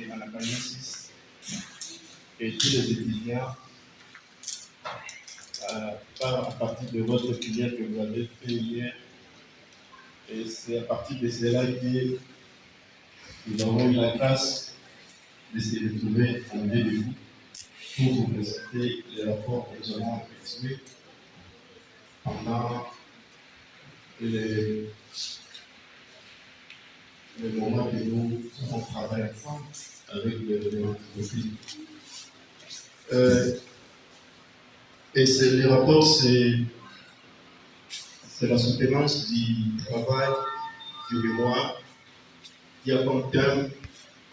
et à la Canyon 6 et tous les étudiants à partir de votre prière que vous avez fait hier. Et c'est à partir de cela que nous avons eu la grâce de se retrouver en milieu de vous pour vous présenter les rapports que nous avons effectués pendant le moment que nous avons travaillé ensemble avec l'entreprise. Et le rapport, c'est la soutenance du travail du mémoire qui a comme thème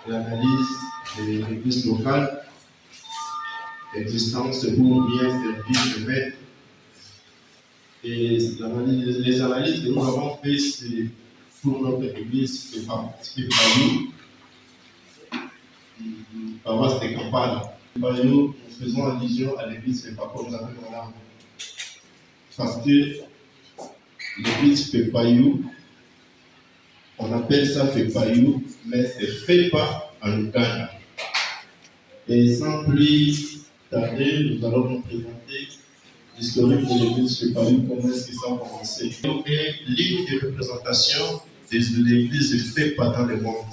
l'analyse de l'église locale, l'existence pour bien servir le maître. Et les analyses que nous avons faites, c'est pour notre église qui est Payou, paroisse de campagne. Payou, nous faisons allusion à l'église de Papa, nous avons là. Parce que l'église Payou, on appelle ça Payou, mais c'est FEPA en Uganda. Et sans plus tarder, nous allons nous présenter l'historique de l'église Payou, comment est-ce que ça a commencé. Et ligne de représentation de l'église FEPA dans le monde.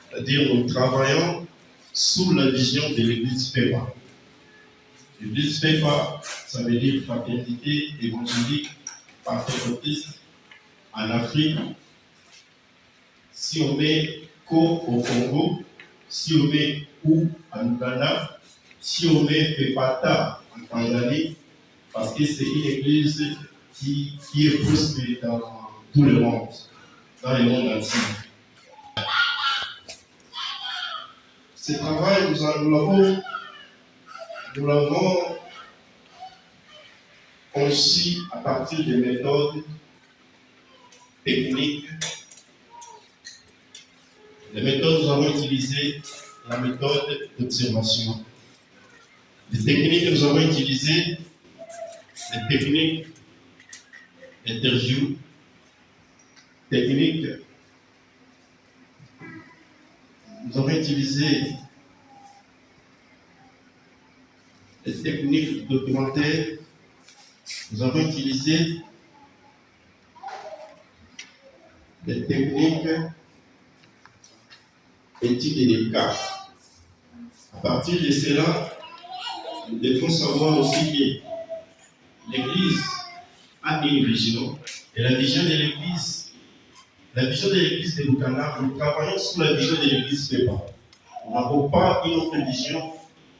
C'est-à-dire, nous travaillons sous la vision de l'église FEPA. L'église FEPA, ça veut dire fraternité évangélique patriotisme en Afrique. Si on met Co au Congo, si on met Ou en Uganda, si on met Pepata en Tanzanie, parce que c'est une église qui est prospère dans tout le monde, dans le monde entier. Ce travail, nous l'avons conçu à partir des méthodes techniques. Les méthodes, nous avons utilisé la méthode d'observation. Les techniques que nous avons utilisées, les techniques d'interview, techniques, nous avons utilisé les techniques documentaires, nous avons utilisé les techniques études des cas. À partir de cela, nous devons savoir aussi que l'Église a une vision. Et la vision de l'Église de Lukanda, nous travaillons sous la vision de l'Église FEPA. Nous n'avons pas une autre vision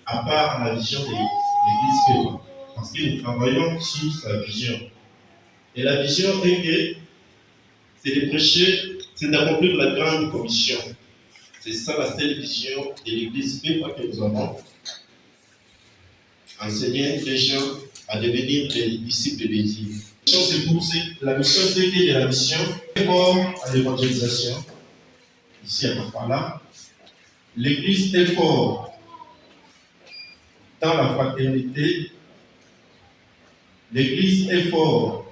à part la vision de l'Église FEPA. Parce que nous travaillons sous sa vision. Et la vision est que c'est de prêcher, c'est d'accomplir la grande commission. C'est ça la seule vision de l'église FEPA que nous avons. Enseigner les gens à devenir des disciples de Dieu. La mission, c'est que de la mission, fort à l'évangélisation. Ici à Kampala. L'église est forte dans la fraternité. L'église est forte.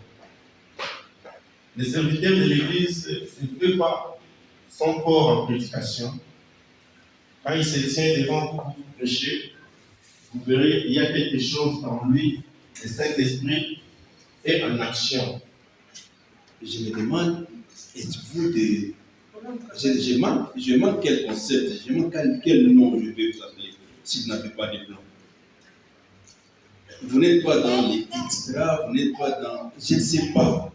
Les serviteurs de l'église ne peuvent pas sont forts en prédication. Quand il se tient devant vous pour prêcher, vous verrez, il y a quelque chose dans lui, le Saint-Esprit est en action. Je me demande, êtes-vous des... Je manque quel concept, je manque quel nom je vais vous appeler si vous n'avez pas de plan. Vous n'êtes pas dans les extras, vous n'êtes pas dans... Je ne sais pas.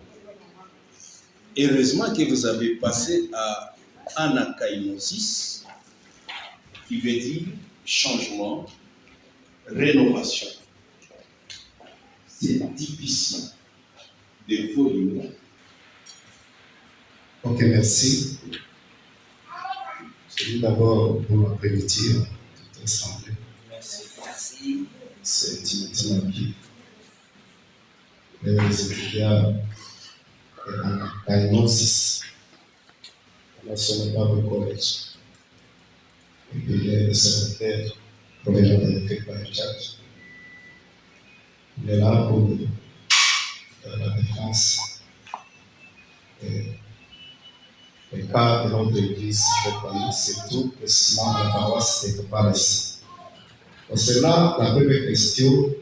Heureusement que vous avez passé à anakainosis, qui veut dire changement, rénovation. C'est difficile de volume. Ok, merci. Je vais d'abord vous appeler tout ensemble. Merci. C'est Timothy Nabi. Les étudiants à Gnosis, à la Sonoma College. Et puis les secrétaires provenant de Tekba Church. On est là pour la défense Le cas de notre église, c'est tout précisément la paroisse de Palestine. Concernant la première question,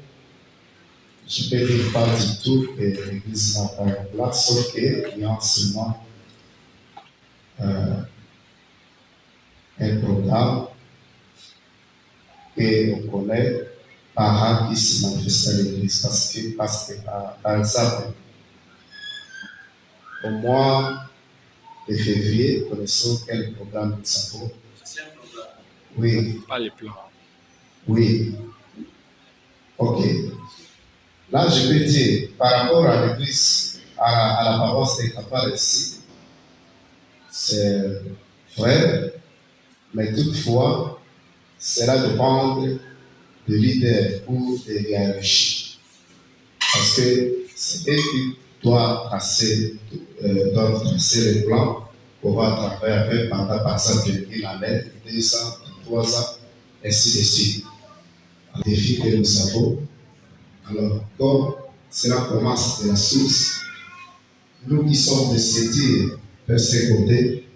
je peux dire pas du tout que l'église n'a pas une place, sauf qu'il y a seulement un programme qu'on connaît par qui se manifeste à l'église. Parce que par exemple, au mois de février, connaissons quel programme nous avons. Oui. Pas les plans. Oui. Ok. Là, je peux dire, par rapport à l'église, à la paroisse de Kapal ici, c'est vrai, mais toutefois, cela dépend des leaders ou des hiérarchies. Parce que c'est eux qui doivent tracer le plan qu'on va travailler avec pendant, par exemple, une année, 2 ans, 3 ans, ainsi de suite. Un défi que nous avons. Alors, comme cela commence de la source, nous qui sommes décidés de ce côté,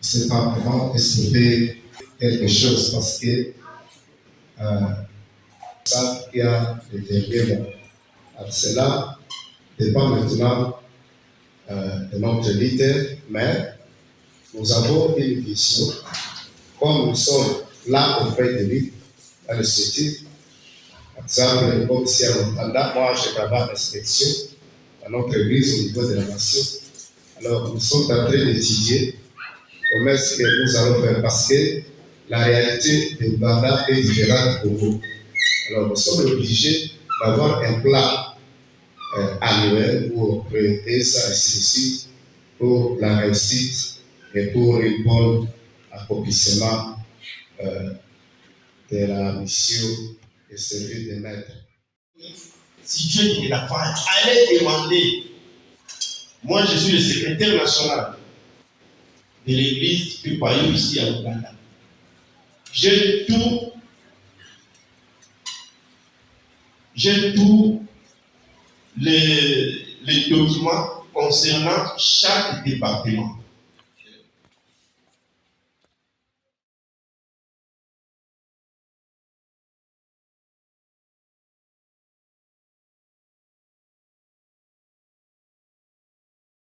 ce n'est pas vraiment exploiter quelque chose parce que ça qui a le dernier mot. Alors, cela dépend maintenant de notre leader, mais nous avons une vision. Comme nous sommes là auprès de lui, dans le CETI, par exemple, comme si à Rwanda, moi je travaille à l'inspection à notre église au niveau de la nation. Alors, nous sommes en train d'étudier comment est-ce que nous allons faire parce que la réalité de Rwanda est différente pour vous. Alors, nous sommes obligés d'avoir un plan annuel pour prioriter ça, ainsi de suite, pour la réussite et pour une bonne accomplissement de la mission et servir de maître. Si Dieu ne l'a pas, allez demander. Moi, je suis le secrétaire national de l'église Pipayou ici à Ouganda. J'ai tous les documents concernant chaque département.